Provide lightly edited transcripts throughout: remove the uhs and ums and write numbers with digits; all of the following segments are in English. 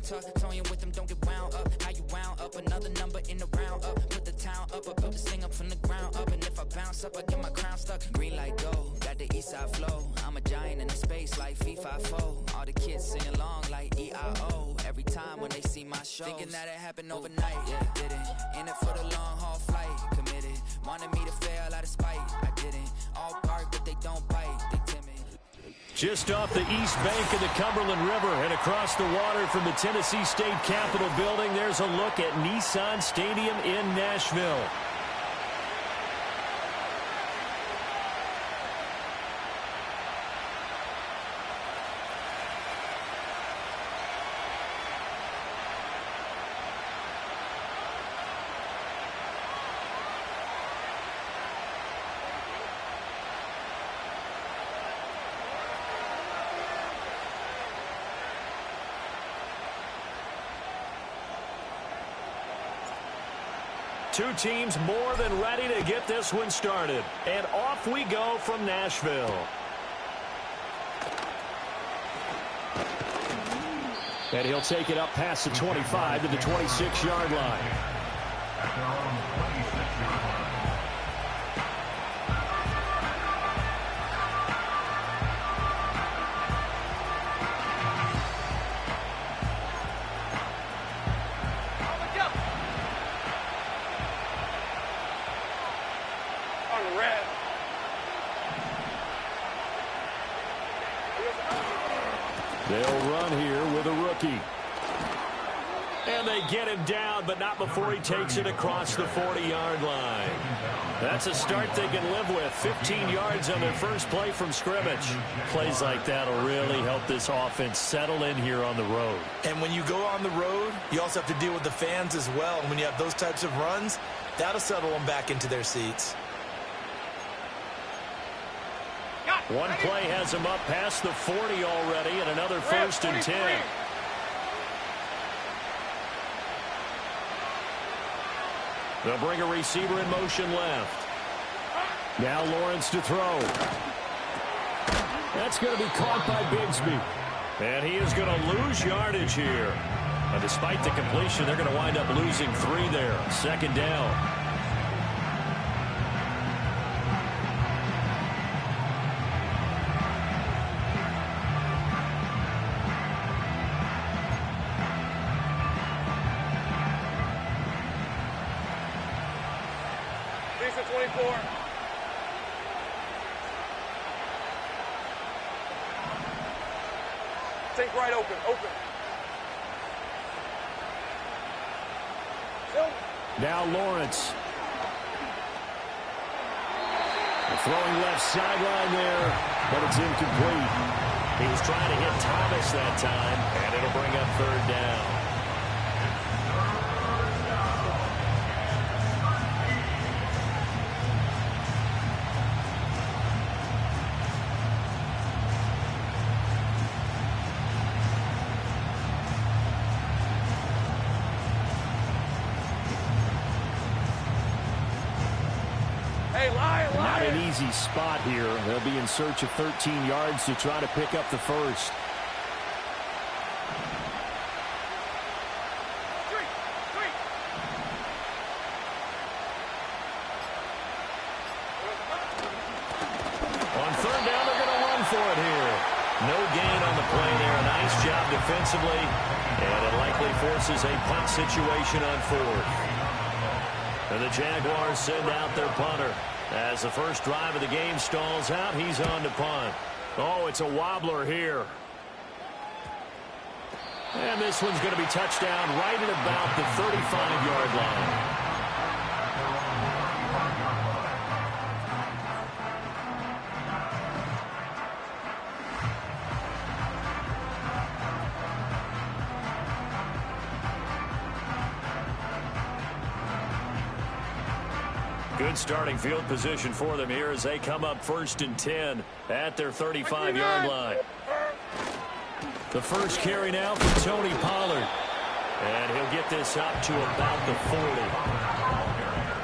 counter. Toying with them, don't get wound up. How you wound up? Another number in the round up. Put the town up. I built this thing up from the ground up. And if I bounce up, I get my crown stuck. Green light go, got the east side flow. I'm a giant in the space like FIFA4. All the kids sing along like EIO. Every time when they see my show, thinking that it happened overnight. Yeah, didn't. In it for the long haul flight. Committed. Wanted me to fail out of spite. I didn't. All bark, but they don't bite. They timid. Just off the east bank of the Cumberland River and across the water from the Tennessee State Capitol building, there's a look at Nissan Stadium in Nashville. Two teams more than ready to get this one started. And off we go from Nashville. And he'll take it up past the 25 to the 26-yard line. They'll run here with a rookie. And they get him down, but not before he takes it across the 40-yard line. That's a start they can live with. 15 yards on their first play from scrimmage. Plays like that will really help this offense settle in here on the road. And when you go on the road, you also have to deal with the fans as well. And when you have those types of runs, that'll settle them back into their seats. One play has him up past the 40 already, and another 1st and 10. They'll bring a receiver in motion left. Now Lawrence to throw. That's going to be caught by Bigsby. And he is going to lose yardage here. And despite the completion, they're going to wind up losing 3 there. 2nd down. Take right, open. Now Lawrence. Throwing left sideline there, but it's incomplete. He was trying to hit Thomas that time, and it'll bring up 3rd down. Not an easy spot here. They'll be in search of 13 yards to try to pick up the first. On 3rd down, they're going to run for it here. No gain on the play there. A nice job defensively. And it likely forces a punt situation on 4th. And the Jaguars send out their punter. As the first drive of the game stalls out, he's on to punt. Oh, it's a wobbler here. And this one's going to be touchdown right at about the 35-yard line. Good starting field position for them here as they come up 1st and 10 at their 35-yard line. The first carry now for Tony Pollard. And he'll get this up to about the 40.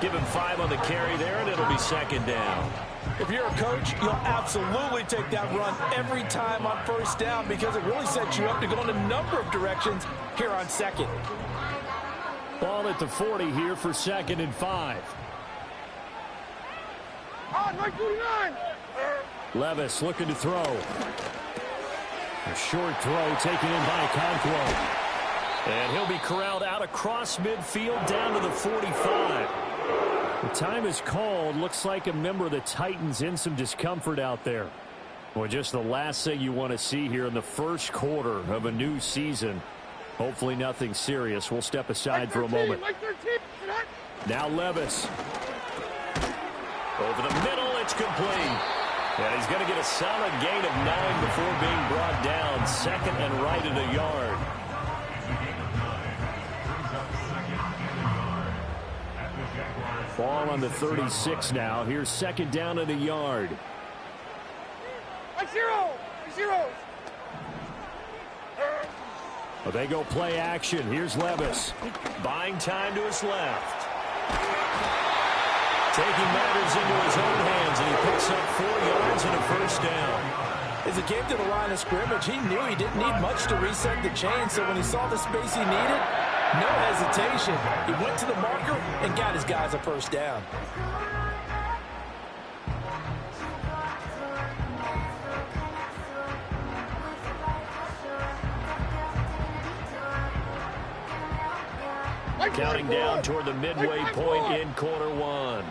Give him 5 on the carry there, and it'll be second down. If you're a coach, you'll absolutely take that run every time on first down because it really sets you up to go in a number of directions here on second. Ball at the 40 here for 2nd and 5. Levis looking to throw. A short throw taken in by Conquo. And he'll be corralled out across midfield down to the 45. The time is called. Looks like a member of the Titans in some discomfort out there. Well, just the last thing you want to see here in the first quarter of a new season. Hopefully nothing serious. We'll step aside for a moment. Now Levis. Over the middle, it's complete. And he's going to get a solid gain of 9 before being brought down. 2nd and right at a yard. Ball on the 36 now. Here's 2nd down at a yard. Zero. Well, they go play action. Here's Levis. Buying time to his left. Taking matters into his own hands, and he picks up 4 yards and a first down. As he came to the line of scrimmage, he knew he didn't need much to reset the chain, so when he saw the space he needed, no hesitation. He went to the marker and got his guys a first down. Counting down toward the midway point in quarter 1.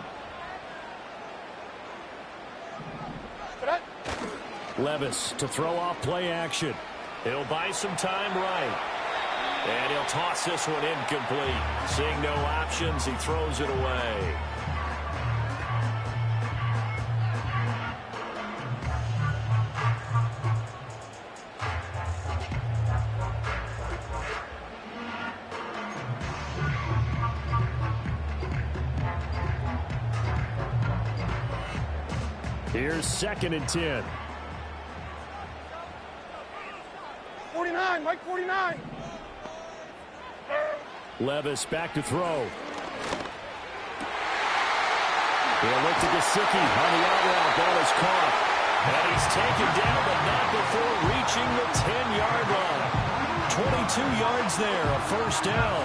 Levis to throw off play action. He'll buy some time right. And he'll toss this one incomplete. Seeing no options, he throws it away. Here's 2nd and 10. 49, Mike 49. Levis back to throw. He'll look to Gesicki on the out route. Ball is caught. And he's taken down, but not before reaching the 10-yard line. 22 yards there, a first down.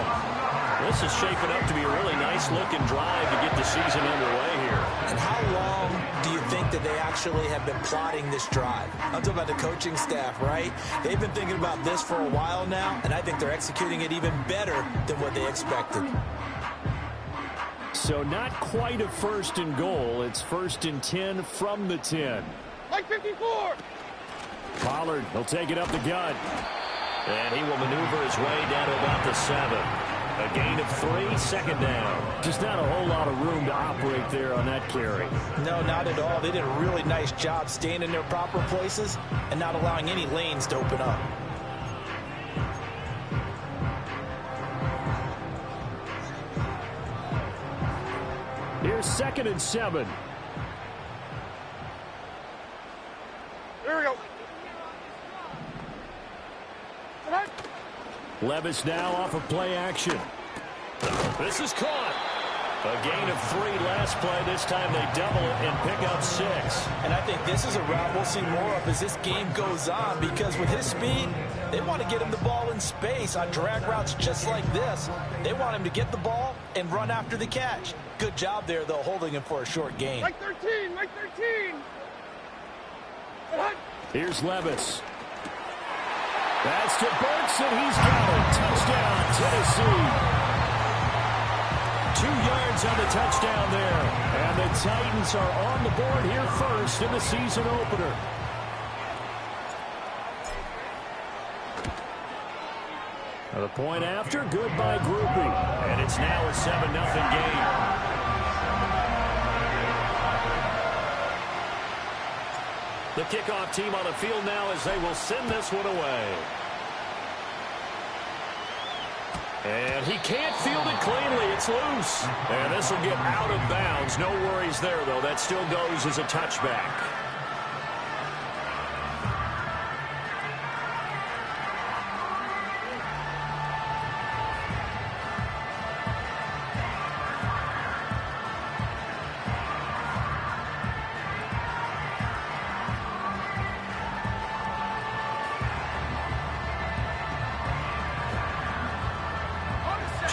This is shaping up to be a really nice-looking drive to get the season underway here. And how long do you think that they actually have been plotting this drive? I'm talking about the coaching staff, right? They've been thinking about this for a while now, and I think they're executing it even better than what they expected. So not quite a 1st and goal. It's 1st and 10 from the 10. Mike 54. Pollard, he'll take it up the gut. And he will maneuver his way down to about the 7. A gain of 3, 2nd down. Just not a whole lot of room to operate there on that carry. No, not at all. They did a really nice job staying in their proper places and not allowing any lanes to open up. Here's 2nd and 7. Here we go. Levis now off of play action. This is caught. A gain of 3 last play. This time they double it and pick up 6. And I think this is a route we'll see more of as this game goes on, because with his speed, they want to get him the ball in space on drag routes just like this. They want him to get the ball and run after the catch. Good job there, though, holding him for a short gain. Mike 13, Mike 13. Here's Levis. That's to Burks, and he's got it. Touchdown, Tennessee. 2 yards on the touchdown there. And the Titans are on the board here first in the season opener. The point after, good by Groupie. And it's now a 7-0 game. The kickoff team on the field now as they will send this one away. And he can't field it cleanly. It's loose. And this will get out of bounds. No worries there, though. That still goes as a touchback.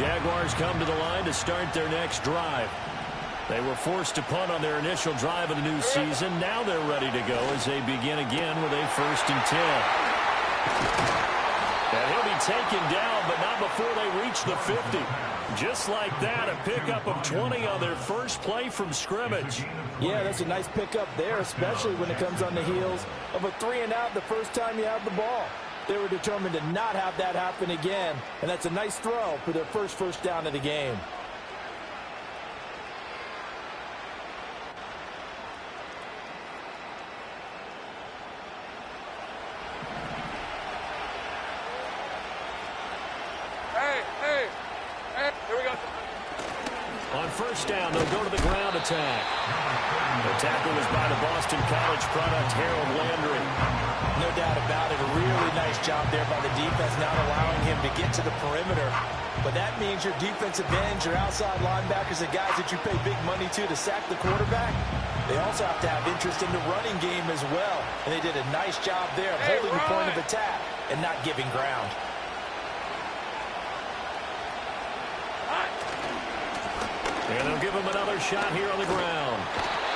Jaguars come to the line to start their next drive. They were forced to punt on their initial drive of the new season. Now they're ready to go as they begin again with a 1st and 10. And he'll be taken down, but not before they reach the 50. Just like that, a pickup of 20 on their first play from scrimmage. Yeah, that's a nice pickup there, especially when it comes on the heels of a 3-and-out the first time you have the ball. They were determined to not have that happen again, and that's a nice throw for their first down of the game. On 1st down, they'll go to the ground attack. The tackle was by the Boston College product, Harold Landry. No doubt about it. A really nice job there by the defense, not allowing him to get to the perimeter. But that means your defensive ends, your outside linebackers, the guys that you pay big money to sack the quarterback, they also have to have interest in the running game as well. And they did a nice job there of holding the point of attack and not giving ground. And they'll give him another shot here on the ground.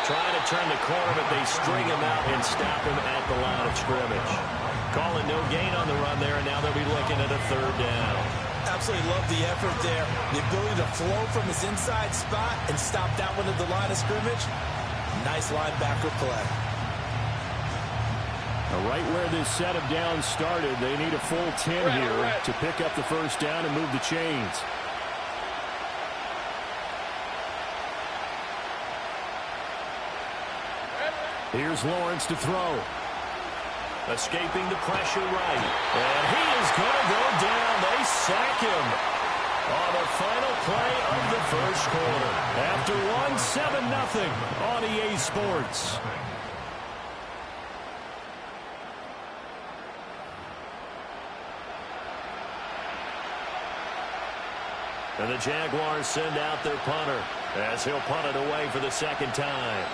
Trying to turn the corner, but they string him out and stop him at the line of scrimmage. Calling no gain on the run there, and now they'll be looking at a 3rd down. Absolutely love the effort there. The ability to flow from his inside spot and stop that one at the line of scrimmage. Nice linebacker play. Right where this set of downs started, they need a full 10 here to pick up the 1st down and move the chains. Here's Lawrence to throw. Escaping the pressure right. And he is going to go down. They sack him on the final play of the 1st quarter. After 1-7-0 on EA Sports. And the Jaguars send out their punter as he'll punt it away for the 2nd time.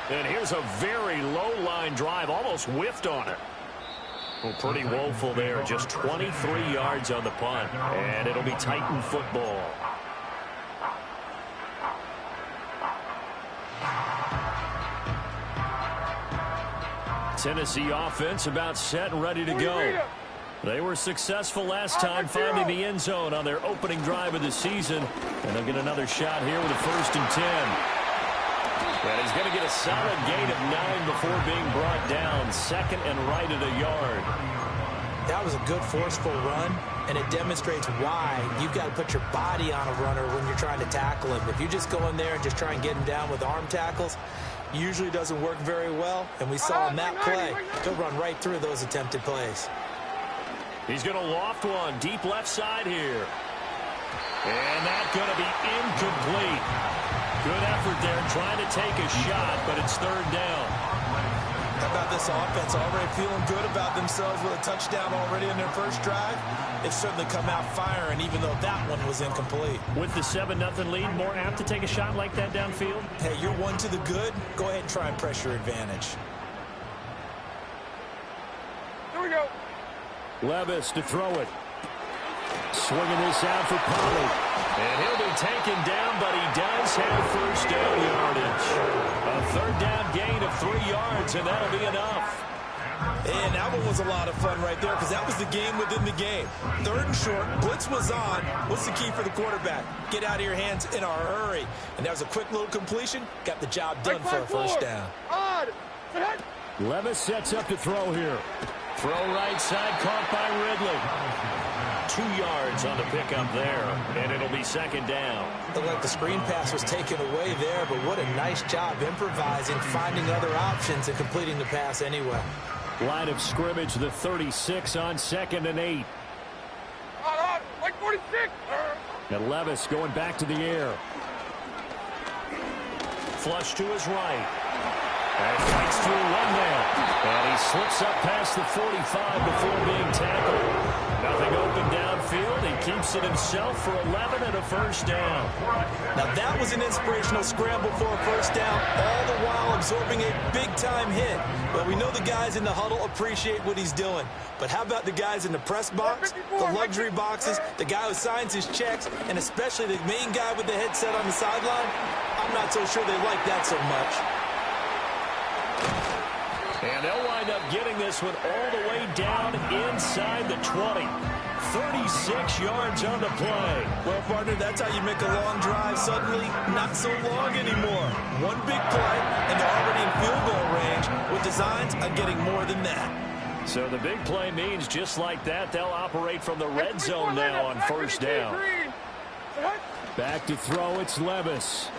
And here's a very low-line drive, almost whiffed on it. Well, pretty woeful there, just 23 yards on the punt, and it'll be Titan football. Tennessee offense about set and ready to go. They were successful last time finding the end zone on their opening drive of the season, and they'll get another shot here with a 1st and 10. And he's going to get a solid gain of 9 before being brought down. 2nd and right at a yard. That was a good forceful run, and it demonstrates why you've got to put your body on a runner when you're trying to tackle him. If you just go in there and just try and get him down with arm tackles, usually doesn't work very well. And we saw in that play, he'll run right through those attempted plays. He's going to loft one deep left side here. And that's going to be incomplete. Good effort there trying to take a shot, but it's 3rd down. How about this offense already feeling good about themselves with a touchdown already in their 1st drive? They've certainly come out firing, even though that one was incomplete. With the 7-0 lead, more apt to take a shot like that downfield? Hey, you're one to the good. Go ahead and try and press your advantage. Here we go. Levis to throw it. Swinging this out for Pollard. And he'll be taken down, but he does have 1st down yardage. A 3rd down gain of 3 yards, and that'll be enough. And that one was a lot of fun right there because that was the game within the game. 3rd and short, blitz was on. What's the key for the quarterback? Get out of your hands in a hurry. And that was a quick little completion. Got the job done for a 1st down. Levis sets up to throw here. Throw right side, caught by Ridley. 2 yards on the pickup there, and it'll be 2nd down. Looked like the screen pass was taken away there, but what a nice job improvising, finding other options, and completing the pass anyway. Line of scrimmage, the 36 on 2nd and 8. Like 46. And Levis going back to the air. Flush to his right. And fights through one man. And he slips up past the 45 before being tackled. Nothing open downfield. He keeps attempts it himself for 11 and a first down. Now that was an inspirational scramble for a first down, all the while absorbing a big-time hit. Well, we know the guys in the huddle appreciate what he's doing. But how about the guys in the press box, the luxury boxes, the guy who signs his checks, and especially the main guy with the headset on the sideline? I'm not so sure they like that so much. And they'll wind up getting this one all the way down inside the 20. 36 yards on the play. Well, partner, that's how you make a long drive suddenly not so long anymore. One big play, and they're already in field goal range with designs on getting more than that. So the big play means just like that, they'll operate from the red zone now on first down. Back to throw, it's Levis.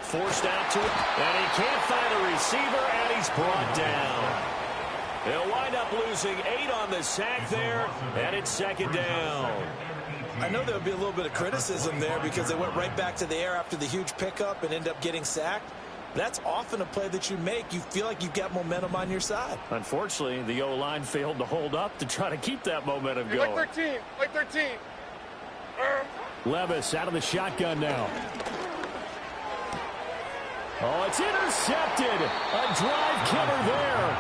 Forced out to it, and he can't find a receiver, and he's brought down. They'll wind up losing 8 on the sack there, and it's second down. I know there'll be a little bit of criticism there because they went right back to the air after the huge pickup and end up getting sacked. That's often a play that you make. You feel like you've got momentum on your side. Unfortunately, the O-line failed to hold up to try to keep that momentum going. Like 13. Levis out of the shotgun now. Oh, it's intercepted. A drive killer there.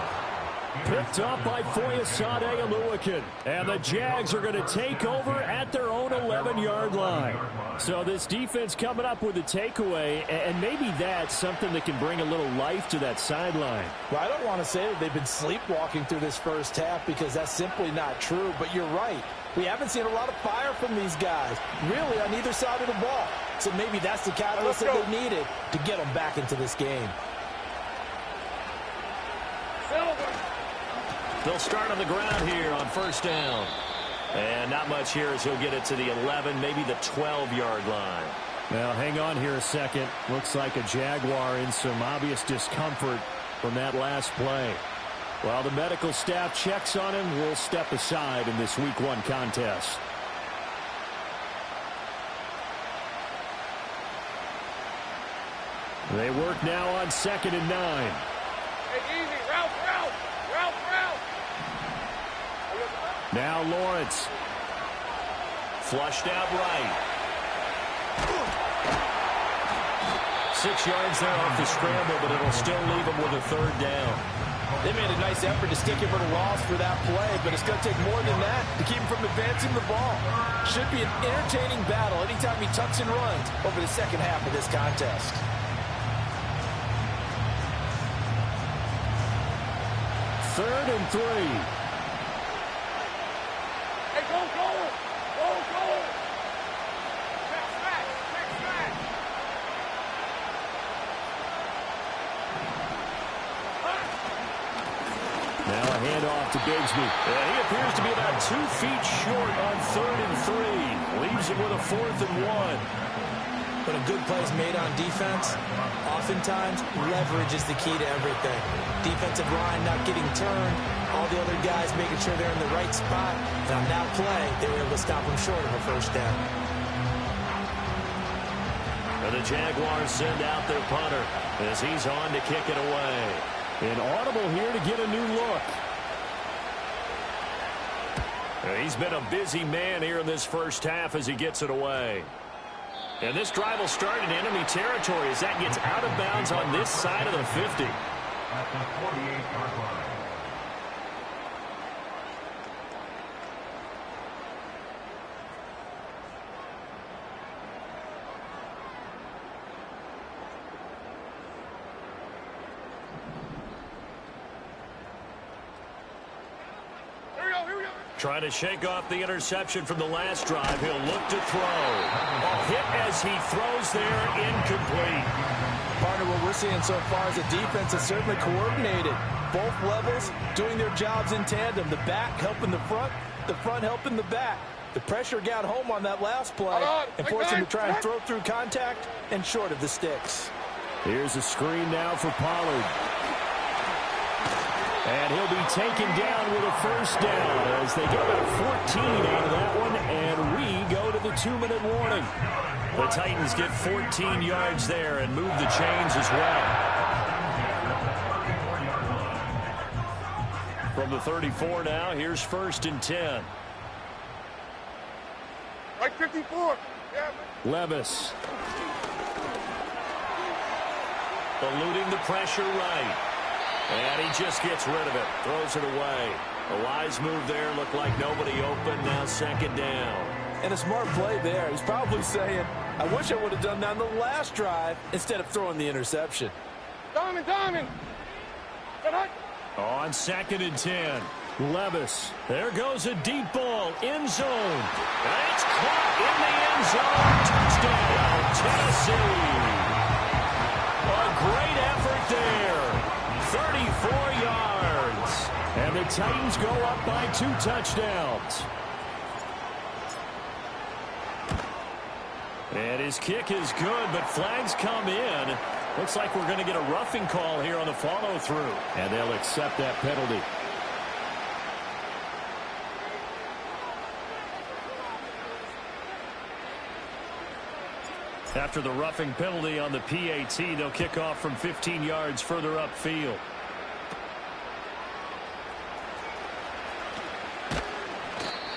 Picked up by Foyesade Oluwakin. And the Jags are going to take over at their own 11-yard line. So this defense coming up with a takeaway, and maybe that's something that can bring a little life to that sideline. Well, I don't want to say that they've been sleepwalking through this first half because that's simply not true, but you're right. We haven't seen a lot of fire from these guys, really, on either side of the ball. So maybe that's the catalyst that they needed to get them back into this game. They'll start on the ground here on first down. And not much here as he'll get it to the 11, maybe the 12-yard line. Now, hang on here a second. Looks like a Jaguar in some obvious discomfort from that last play. While the medical staff checks on him, we'll step aside in this Week 1 contest. They work now on 2nd and 9. Hey, easy. Route. Now Lawrence. Flushed out right. 6 yards there off the scramble, but it'll still leave him with a third down. They made a nice effort to stick him at a loss for that play, but it's going to take more than that to keep him from advancing the ball. Should be an entertaining battle anytime he tucks and runs over the second half of this contest. Third and 3. Hey, go. Back. Now a handoff to Bigsby. He appears to be about 2 feet short on 3rd and 3. Leaves him with a 4th and 1. When a good play is made on defense, oftentimes leverage is the key to everything. Defensive line not getting turned, all the other guys making sure they're in the right spot. And on that play, they were able to stop him short of a first down. And the Jaguars send out their punter as he's on to kick it away. An audible here to get a new look. He's been a busy man here in this first half as he gets it away. And this drive will start in enemy territory as that gets out of bounds on this side of the 50. At the 48-yard line. Trying to shake off the interception from the last drive. He'll look to throw. A hit as he throws there, incomplete. Partner, what we're seeing so far is a defense that's certainly coordinated. Both levels doing their jobs in tandem. The back helping the front helping the back. The pressure got home on that last play and forced him to try and throw through contact and short of the sticks. Here's a screen now for Pollard. And he'll be taken down with a first down as they get about 14 out of that one, and we go to the 2-minute warning. The Titans get 14 yards there and move the chains as well. From the 34 now, here's 1st and 10. Like 54. Yeah, man. Levis. Eluding the pressure right. And he just gets rid of it. Throws it away. A wise move there. Looked like nobody open. Now second down. And a smart play there. He's probably saying, I wish I would have done that on the last drive instead of throwing the interception. Diamond. On 2nd and 10. Levis. There goes a deep ball. End zone. And it's caught in the end zone. Touchdown, Tennessee. A great effort there. 34 yards. And the Titans go up by 2 touchdowns. And his kick is good, but flags come in. Looks like we're going to get a roughing call here on the follow-through. And they'll accept that penalty. After the roughing penalty on the PAT, they'll kick off from 15 yards further upfield.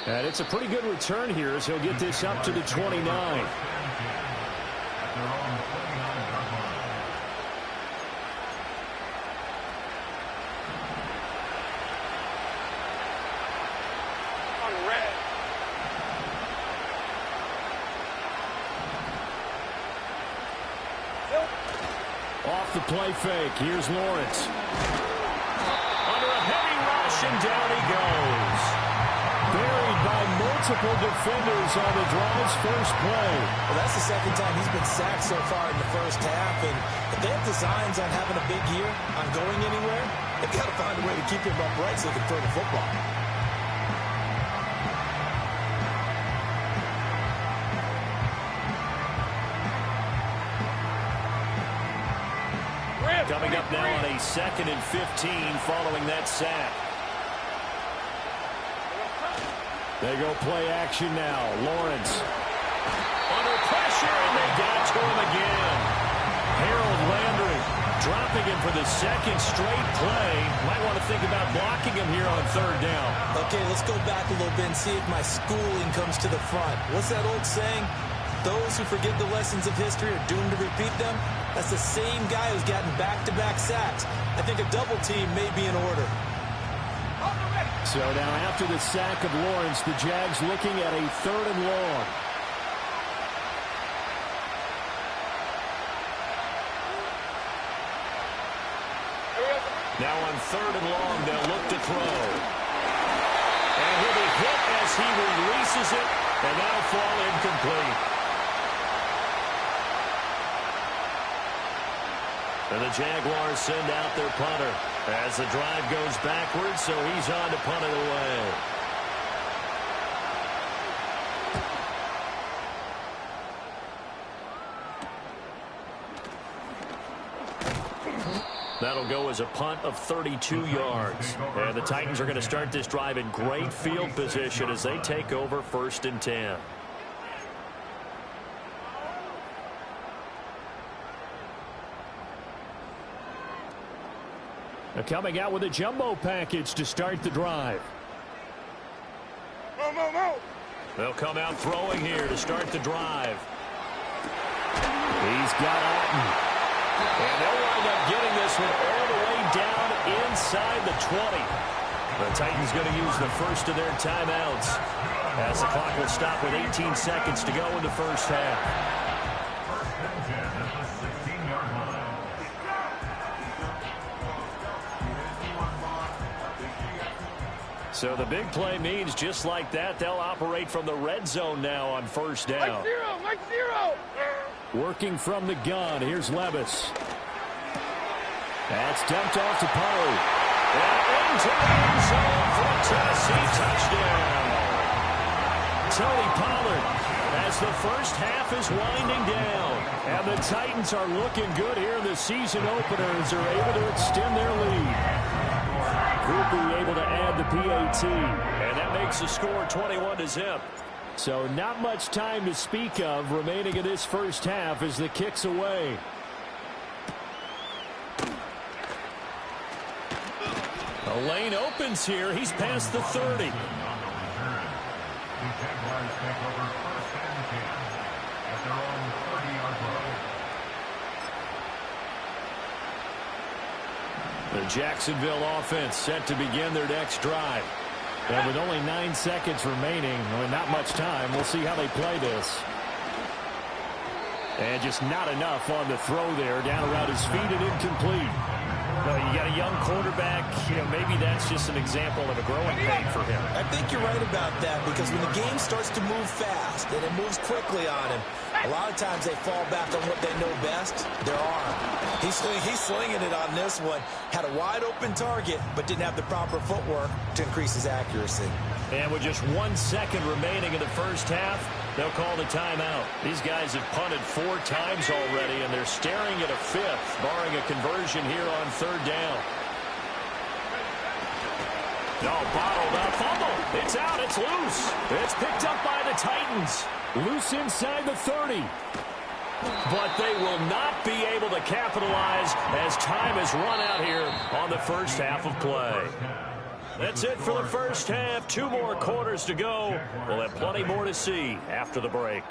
And it's a pretty good return here as he'll get this up to the 29. Off the play fake. Here's Lawrence. Under a heavy rush, and down he goes. Buried by multiple defenders on the drive's first play. Well, that's the second time he's been sacked so far in the first half. And if they have designs on having a big year, on going anywhere, they've got to find a way to keep him upright so they can throw the football. Coming up now on a 2nd and 15 following that sack. They go play action now. Lawrence. Under pressure, and they got to him again. Harold Landry dropping him for the second straight play. Might want to think about blocking him here on 3rd down. Okay, let's go back a little bit and see if my schooling comes to the front. What's that old saying? Those who forget the lessons of history are doomed to repeat them. That's the same guy who's gotten back-to-back sacks. I think a double team may be in order. So now after the sack of Lawrence, the Jags looking at a 3rd and long. Now on 3rd and long, they'll look to throw. And he'll be hit as he releases it, and that'll fall incomplete. And the Jaguars send out their punter as the drive goes backwards, so he's on to punt it away. That'll go as a punt of 32 yards. And the Titans are going to start this drive in great field position as they take over 1st and 10. They're coming out with a jumbo package to start the drive. They'll come out throwing here to start the drive. He's got Alton. And they'll wind up getting this one all the way down inside the 20. The Titans going to use the first of their timeouts as the clock will stop with 18 seconds to go in the first half. So the big play means just like that, they'll operate from the red zone now on 1st down. Mike zero. Working from the gun. Here's Levis. That's dumped off to Pollard. And into the end zone for a Tennessee touchdown. Tony Pollard as the first half is winding down. And the Titans are looking good here in the season opener as they're able to extend their lead. Groupie able to add the PAT. And that makes the score 21-0. So not much time to speak of remaining in this first half as the kick's away. A lane opens here. He's past the 30. at their own 30-yard line. The Jacksonville offense set to begin their next drive. And with only 9 seconds remaining, not much time, we'll see how they play this. And just not enough on the throw there, down around his feet and incomplete. Well, you got a young quarterback, maybe that's just an example of a growing pain for him. I think you're right about that, because when the game starts to move fast and it moves quickly on him, a lot of times they fall back on what they know best, their arm. He's slinging it on this one. Had a wide open target, but didn't have the proper footwork to increase his accuracy. And with just 1 second remaining in the first half, they'll call the timeout. These guys have punted 4 times already, and they're staring at a 5th, barring a conversion here on 3rd down. Bottled up, fumble. It's out, it's loose. It's picked up by the Titans. Loose inside the 30. But they will not be able to capitalize as time has run out here on the first half of play. That's it for the first half. 2 more quarters to go. We'll have plenty more to see after the break.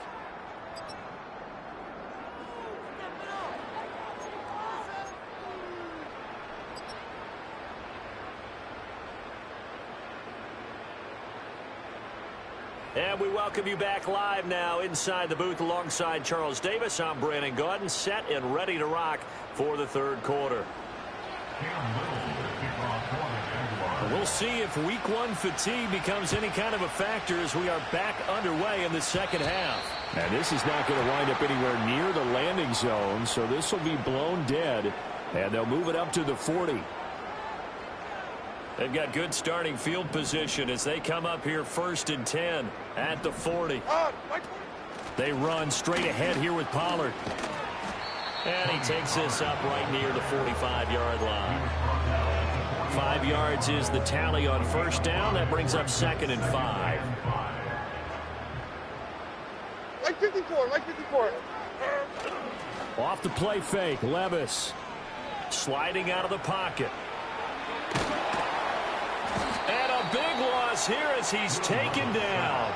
And we welcome you back live now inside the booth alongside Charles Davis. I'm Brandon Gaudin, set and ready to rock for the 3rd quarter. We'll see if week 1 fatigue becomes any kind of a factor as we are back underway in the second half. And this is not going to wind up anywhere near the landing zone, so this will be blown dead, and they'll move it up to the 40. They've got good starting field position as they come up here 1st and 10 at the 40. They run straight ahead here with Pollard. And he takes this up right near the 45-yard line. 5 yards is the tally on 1st down. That brings up 2nd and 5. Like 54, like 54. Off the play fake, Levis. Sliding out of the pocket. And a big loss here as he's taken down.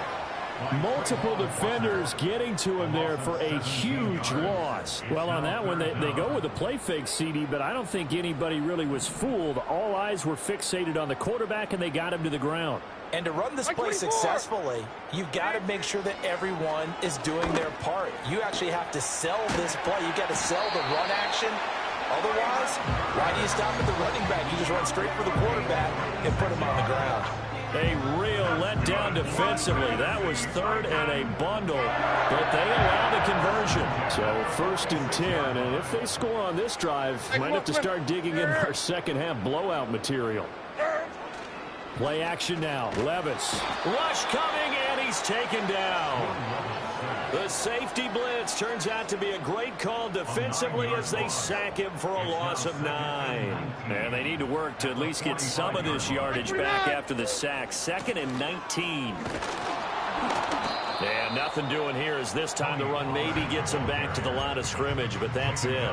Multiple defenders getting to him there for a huge loss. Well, on that one, they go with a play fake, CD, but I don't think anybody really was fooled. All eyes were fixated on the quarterback, and they got him to the ground. And to run this play successfully, you've got to make sure that everyone is doing their part. You actually have to sell this play. You've got to sell the run action. Otherwise, why do you stop at the running back? You just run straight for the quarterback and put him on the ground. A real letdown defensively. That was 3rd and a bundle, but they allow the conversion. So 1st and 10, and if they score on this drive, might have to start digging in our second half blowout material. Play action now. Levis. Rush coming, and he's taken down. The safety blitz turns out to be a great call defensively as they sack him for a loss of 9. And they need to work to at least get some of this yardage back after the sack. 2nd and 19. And nothing doing here as this time the run maybe gets them back to the line of scrimmage, but that's it.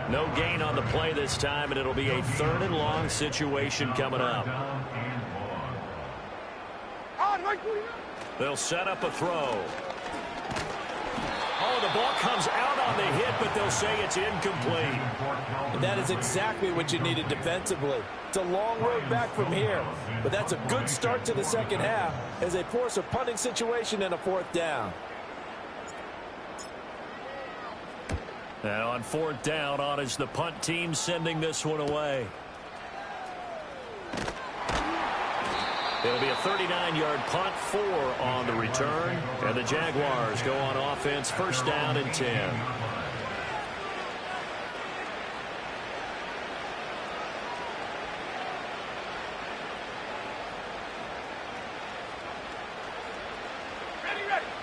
No gain on the play this time, and it'll be a 3rd and long situation coming up. They'll set up a throw. Oh, the ball comes out on the hit, but they'll say it's incomplete. And that is exactly what you needed defensively. It's a long road back from here, but that's a good start to the second half as they force a punting situation and a 4th down. Now on 4th down, on is the punt team sending this one away. It'll be a 39-yard punt, 4 on the return. And the Jaguars go on offense, 1st down and 10.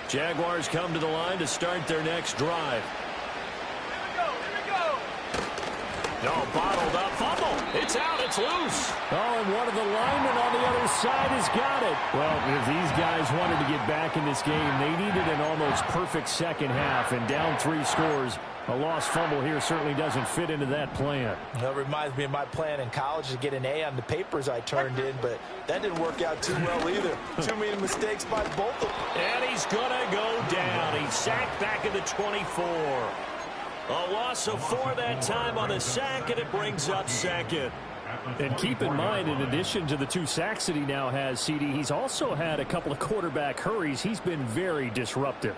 Jaguars come to the line to start their next drive. Here we go. No, bottled up, fumble. It's out. It's loose. Oh, and one of the linemen on the other side has got it. Well, if these guys wanted to get back in this game, they needed an almost perfect second half, and down 3 scores. A lost fumble here certainly doesn't fit into that plan. That reminds me of my plan in college to get an A on the papers I turned in, but that didn't work out too well either. Too many mistakes by both of them. And he's going to go down. He's sacked back at the 24. A loss of 4 that time on the sack, and it brings up second. And keep in mind, in addition to the 2 sacks that he now has, CD, he's also had a couple of quarterback hurries. He's been very disruptive.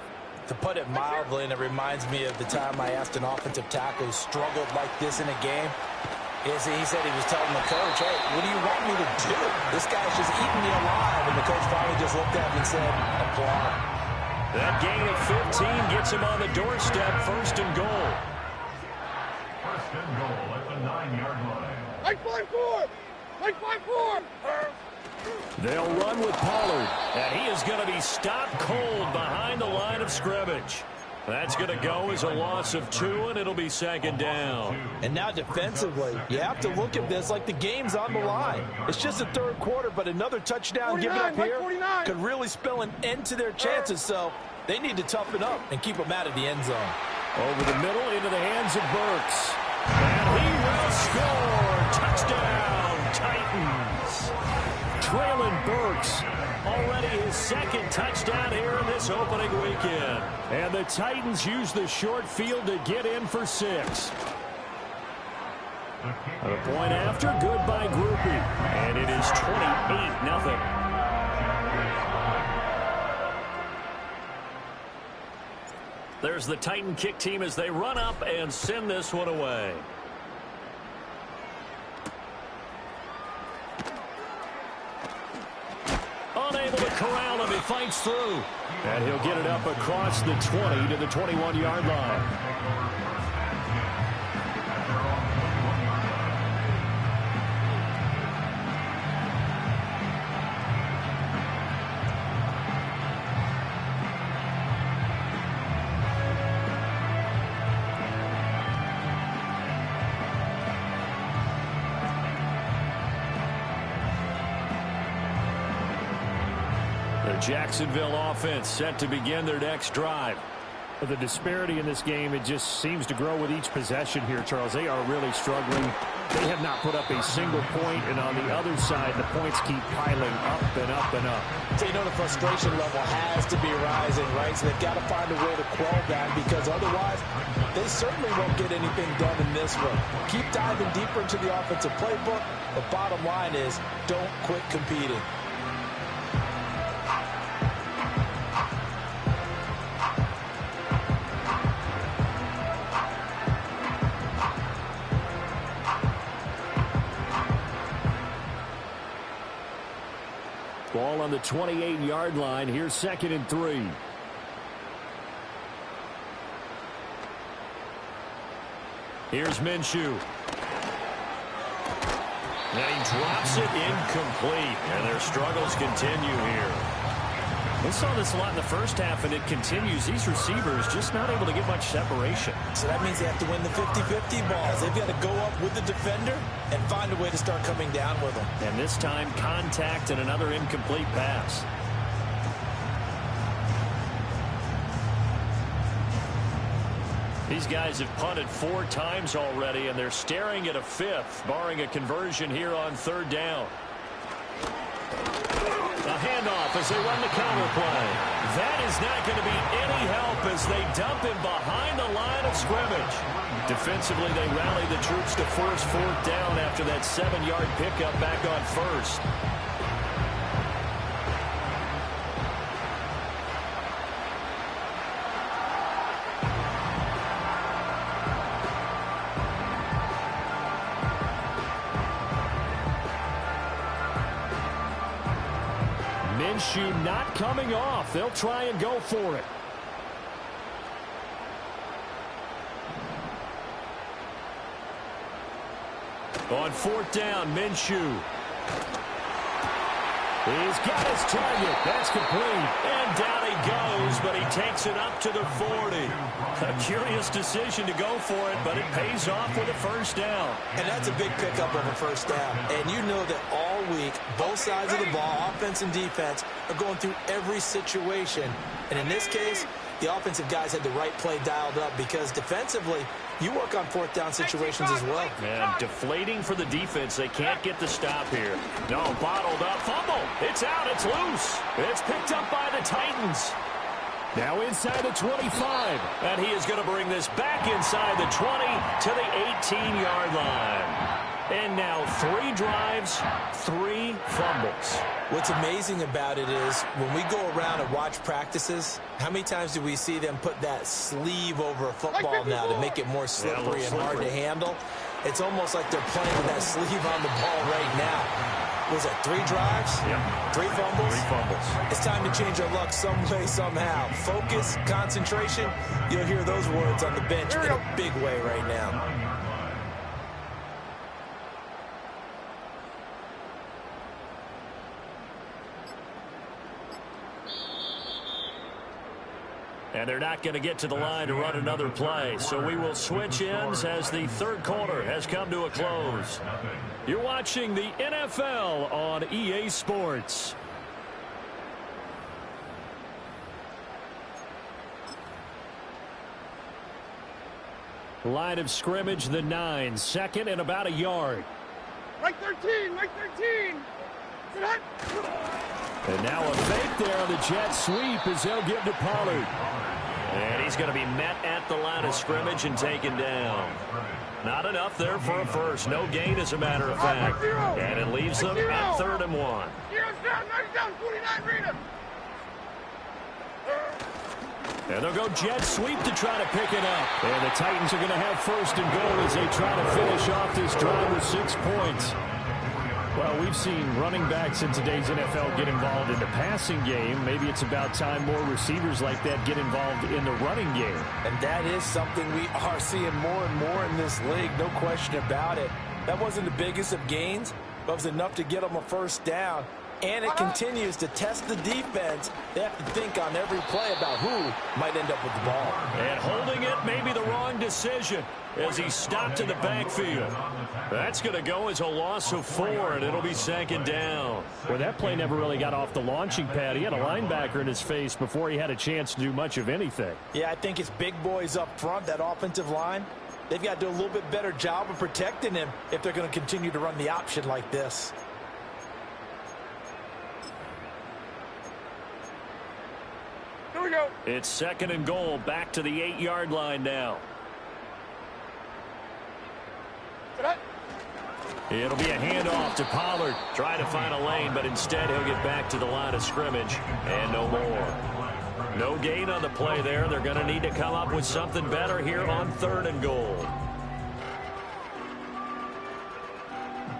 To put it mildly, and it reminds me of the time I asked an offensive tackle who struggled like this in a game. He said he was telling the coach, hey, what do you want me to do? This guy's just eating me alive. And the coach finally just looked at him and said, apply. That gain of 15 gets him on the doorstep, 1st and goal. 1st and goal at the 9-yard line. Like 5-4! Like 5-4! They'll run with Pollard. And he is going to be stopped cold behind the line of scrimmage. That's going to go as a loss of 2, and it'll be 2nd down. And now defensively, you have to look at this like the game's on the line. It's just the 3rd quarter, but another touchdown given up here could really spell an end to their chances. So they need to toughen up and keep them out of the end zone. Over the middle into the hands of Burks. And he will score. Touchdown, Titans. Traylon Burks, already his 2nd touchdown here in this opening weekend. And the Titans use the short field to get in for 6. A point after, good by Groupie. And it is 28-0. There's the Titan kick team as they run up and send this one away. Unable to corral him. He fights through. And he'll get it up across the 20 to the 21-yard line. Jacksonville offense set to begin their next drive. The disparity in this game, it just seems to grow with each possession here, Charles. They are really struggling. They have not put up a single point, and on the other side, the points keep piling up and up and up. So, you know, the frustration level has to be rising, right? So they've got to find a way to quell that, because otherwise they certainly won't get anything done in this one. Keep diving deeper into the offensive playbook. The bottom line is don't quit competing. Ball on the 28-yard line. Here's 2nd and 3. Here's Minshew. And he drops it incomplete. And their struggles continue here. We saw this a lot in the first half, and it continues. These receivers just not able to get much separation. So that means they have to win the 50-50 balls. They've got to go up with the defender and find a way to start coming down with them. And this time, contact and another incomplete pass. These guys have punted 4 times already, and they're staring at a 5th, barring a conversion here on 3rd down. A handoff as they run the counter play. That is not going to be any help as they dump him behind the line of scrimmage. Defensively, they rally the troops to force 4th down after that 7-yard pickup back on 1st. Minshew not coming off. They'll try and go for it. On 4th down, Minshew. He's got his target. That's complete. And down he goes, but he takes it up to the 40. A curious decision to go for it, but it pays off with a first down. And that's a big pickup of a first down. And you know that all week, both sides of the ball, offense and defense, are going through every situation. And in this case, the offensive guys had the right play dialed up because defensively, you work on fourth down situations as well. And deflating for the defense. They can't get the stop here. No, bottled up. Fumble. It's out. It's loose. It's picked up by the Titans. Now inside the 25. And he is going to bring this back inside the 20 to the 18-yard line. And now 3 drives, 3 fumbles. What's amazing about it is when we go around and watch practices, how many times do we see them put that sleeve over a football now to make it more slippery and hard to handle? It's almost like they're playing with that sleeve on the ball right now. Was that 3 drives? Yep. 3 fumbles? 3 fumbles. It's time to change our luck some way, somehow. Focus, concentration, you'll hear those words on the bench in a big way right now. And they're not going to get to the line to run another play. So we will switch ends as the third quarter has come to a close. You're watching the NFL on EA Sports. Line of scrimmage, the 9. Second and about a yard. Right 13, right 13. And now a fake there on the jet sweep as they'll give to Pollard. And he's going to be met at the line of scrimmage and taken down. Not enough there for a first. No gain, as a matter of fact. And it leaves them at 3rd and 1. Down, 49, read him. And they'll go jet sweep to try to pick it up. And the Titans are going to have 1st and goal as they try to finish off this drive with 6 points. Well, we've seen running backs in today's NFL get involved in the passing game. Maybe it's about time more receivers like that get involved in the running game. And that is something we are seeing more and more in this league, no question about it. That wasn't the biggest of gains, but it was enough to get them a first down. And it continues to test the defense. They have to think on every play about who might end up with the ball. And holding it may be the wrong decision as he stopped in the backfield. That's going to go as a loss of 4, and it'll be 2nd down. Well, that play never really got off the launching pad. He had a linebacker in his face before he had a chance to do much of anything. Yeah, I think it's big boys up front, that offensive line. They've got to do a little bit better job of protecting him if they're going to continue to run the option like this. Here we go. It's 2nd and goal, back to the 8-yard line now. It'll be a handoff to Pollard. Try to find a lane, but instead he'll get back to the line of scrimmage. And no more. No gain on the play there. They're going to need to come up with something better here on 3rd and goal.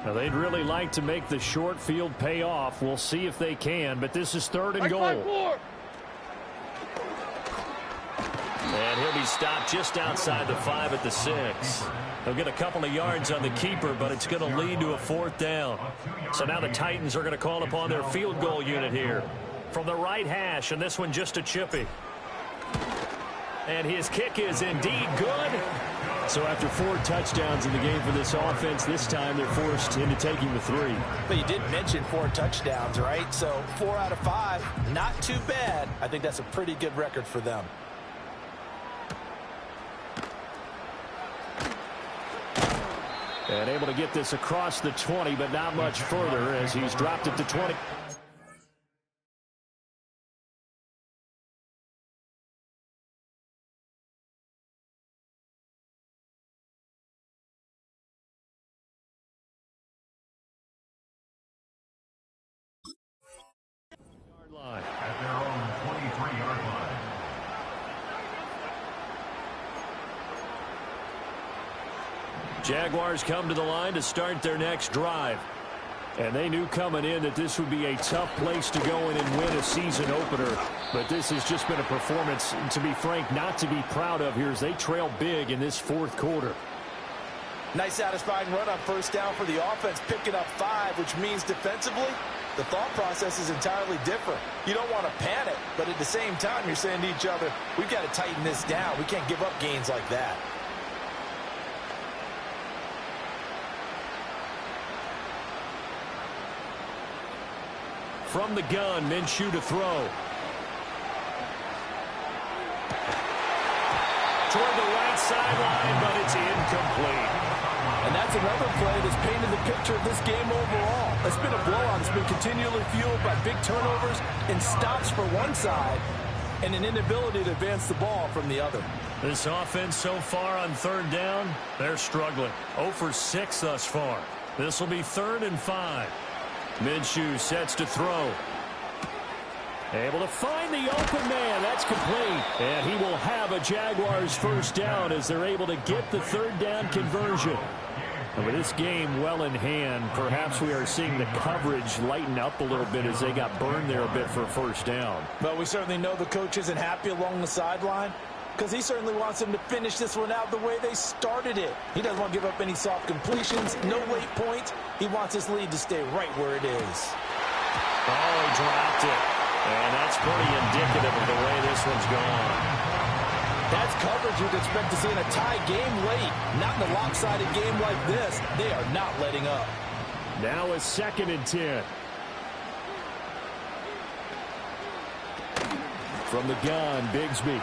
Now, they'd really like to make the short field pay off. We'll see if they can, but this is 3rd and goal. And he'll be stopped just outside the 5 at the 6. They'll get a couple of yards on the keeper, but it's going to lead to a 4th down. So now the Titans are going to call upon their field goal unit here. From the right hash, and this one just a chippy. And his kick is indeed good. So after 4 touchdowns in the game for this offense, this time they're forced into taking the 3. But you did mention 4 touchdowns, right? So 4 out of 5, not too bad. I think that's a pretty good record for them. And able to get this across the 20, but not much further as he's dropped it to 20. At their own 23-yard line. Jaguars come to the line to start their next drive. And they knew coming in that this would be a tough place to go in and win a season opener. But this has just been a performance, to be frank, not to be proud of here as they trail big in this 4th quarter. Nice satisfying run on 1st down for the offense, picking up 5, which means defensively, the thought process is entirely different. You don't want to panic, but at the same time, you're saying to each other, we've got to tighten this down. We can't give up gains like that. From the gun, Minshew to throw. Toward the right sideline, but it's incomplete. And that's another play that's painted the picture of this game overall. It's been a blowout. It's been continually fueled by big turnovers and stops for one side and an inability to advance the ball from the other. This offense so far on third down, they're struggling. 0 for 6 thus far. This will be 3rd and 5. Minshew sets to throw. Able to find the open man. That's complete. And he will have a Jaguars first down as they're able to get the 3rd down conversion. And with this game well in hand, perhaps we are seeing the coverage lighten up a little bit as they got burned there a bit for a first down. But we certainly know the coach isn't happy along the sideline because he certainly wants them to finish this one out the way they started it. He doesn't want to give up any soft completions, no late points. He wants his lead to stay right where it is. Oh, he dropped it. And that's pretty indicative of the way this one's gone. That's coverage you'd expect to see in a tie game late. Not in a lopsided game like this. They are not letting up. Now a 2nd and 10. From the gun, Bigsby.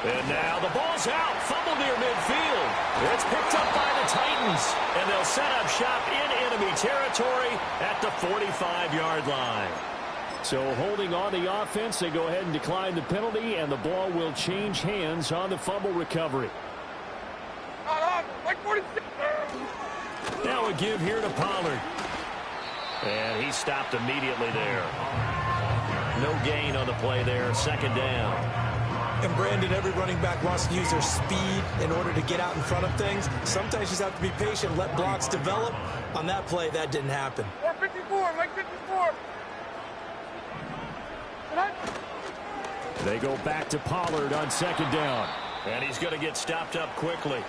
And now the ball's out. Fumble near midfield. It's picked up by the Titans. And they'll set up shop in enemy territory at the 45-yard line. So holding on the offense, they go ahead and decline the penalty, and the ball will change hands on the fumble recovery. Now a give here to Pollard. And he stopped immediately there. No gain on the play there, 2nd down. And Brandon, every running back wants to use their speed in order to get out in front of things. Sometimes you just have to be patient, let blocks develop. On that play, that didn't happen. 454, Mike 54. They go back to Pollard on 2nd down. And he's going to get stopped up quickly.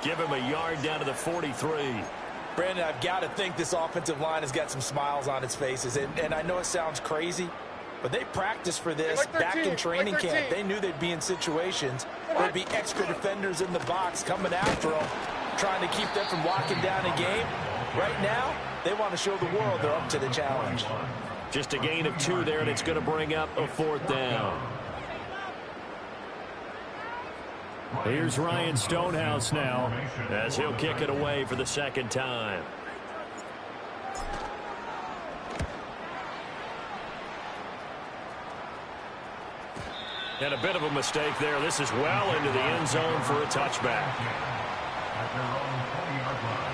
Give him a yard down to the 43. Brandon, I've got to think this offensive line has got some smiles on its faces. And I know it sounds crazy, but they practiced for this back in training camp. They knew they'd be in situations where there'd be extra defenders in the box coming after them, trying to keep them from locking down a game. Right now, they want to show the world they're up to the challenge. Just a gain of 2 there, and it's going to bring up a 4th down. Here's Ryan Stonehouse now as he'll kick it away for the 2nd time. And a bit of a mistake there. This is well into the end zone for a touchback. At their own 20-yard line.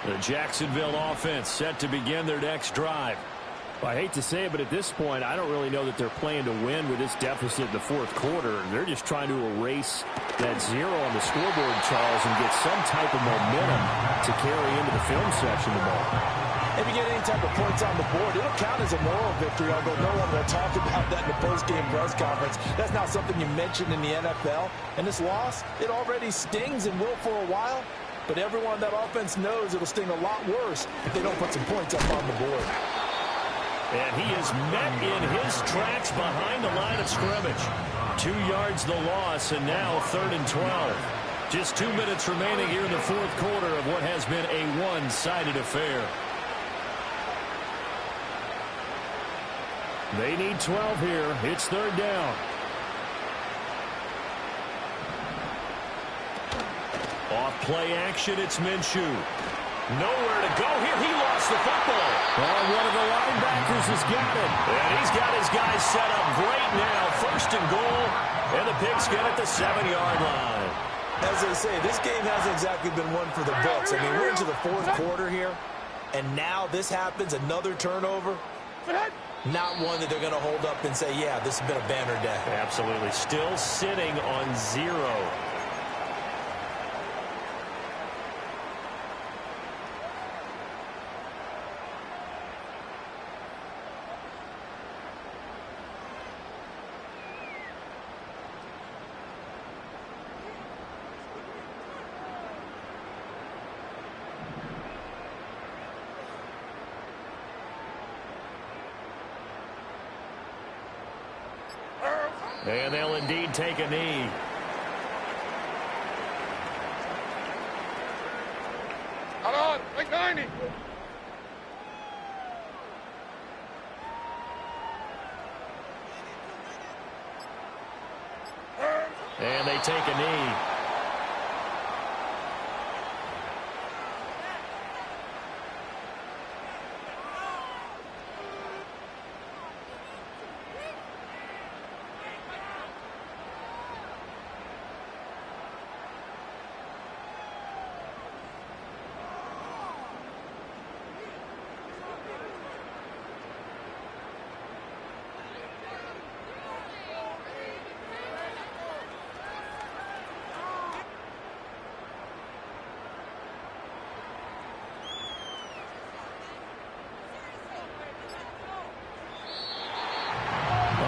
The Jacksonville offense set to begin their next drive. Well, I hate to say it, but at this point, I don't really know that they're playing to win with this deficit in the 4th quarter. They're just trying to erase that 0 on the scoreboard, Charles, and get some type of momentum to carry into the film section tomorrow. If you get any type of points on the board, it'll count as a moral victory, although no one will talk about that in the post-game press conference. That's not something you mentioned in the NFL. And this loss, it already stings and will for a while. But everyone on that offense knows it'll sting a lot worse if they don't put some points up on the board. And he is met in his tracks behind the line of scrimmage. 2 yards the loss, and now 3rd and 12. Just 2 minutes remaining here in the 4th quarter of what has been a one-sided affair. They need 12 here. It's 3rd down. Off play action, it's Minshew. Nowhere to go here. He lost the football. Oh, one of the linebackers has got it. And he's got his guys set up great now. 1st and goal. And the Pigskin at the 7-yard line. As they say, this game hasn't exactly been one for the books. I mean, we're into the 4th quarter here. And now this happens, another turnover. Not one that they're going to hold up and say, yeah, this has been a banner day. Absolutely. Still sitting on 0. And they'll indeed take a knee. Hold on, like 90. And they take a knee.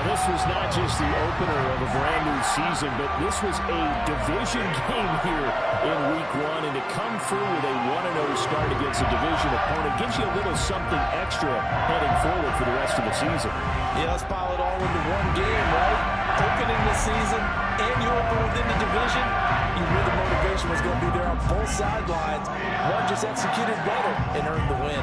This was not just the opener of a brand new season, but this was a division game here in week one. And to come through with a 1-0 start against a division opponent gives you a little something extra heading forward for the rest of the season. Yeah, let's pile it all into one game, right? Opening the season and you open within the division. You knew the motivation was going to be there on both sidelines. One just executed better and earned the win.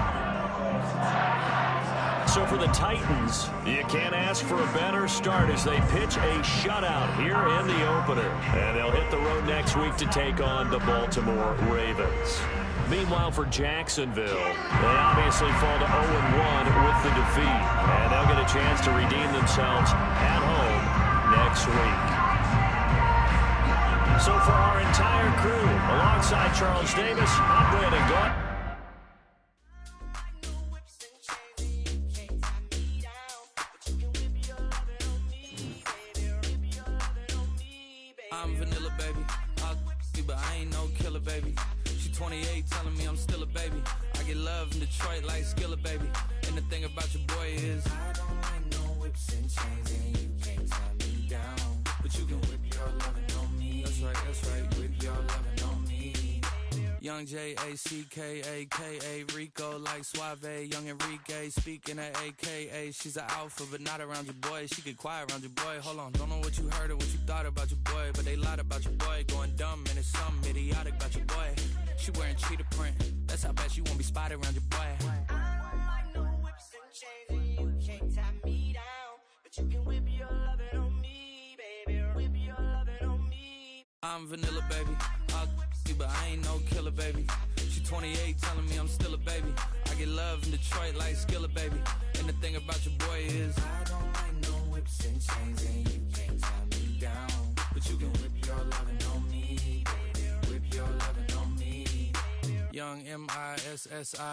So for the Titans, you can't ask for a better start as they pitch a shutout here in the opener. And they'll hit the road next week to take on the Baltimore Ravens. Meanwhile, for Jacksonville, they obviously fall to 0-1 with the defeat. And they'll get a chance to redeem themselves at home next week. So for our entire crew, alongside Charles Davis, I'm Brandon Gaunt. I'm vanilla, baby. I'll you, but I ain't no killer, baby. She 28, telling me I'm still a baby. I get love in Detroit like Skilla, baby. And the thing about your boy is I don't like no whips and chains, and you can't tie me down. But you can whip your lovin' on me. That's right, whip your lovin' on me. Young J-A-C-K-A-K-A, Rico like Suave, young Enrique, speaking at AKA. She's an alpha, but not around your boy. She get quiet around your boy. Hold on, don't know what you heard or what you thought about your boy, but they lied about your boy. Going dumb, and it's something idiotic about your boy. She wearing cheetah print, that's how bad she won't be spotted around your boy. I don't like no whips and chains, and you can't tie me down, but you can whip your lovin' on me, baby. Whip your lovin' on me. I'm vanilla, baby. I'll you, but I ain't no killer, baby. She 28, telling me I'm still a baby. I get love in Detroit like Skilla, baby. And the thing about your boy is I don't like no whips and chains, and you can't tie me down, but you can whip your lovin' on me, baby. Whip your lovin' on me. Young M-I-S-S-I-O-N-A-R-Y.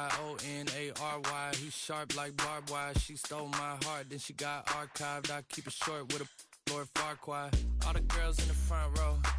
He's sharp like barbed wire. She stole my heart, then she got archived. I keep it short with a Lord Farquaad. All the girls in the front row.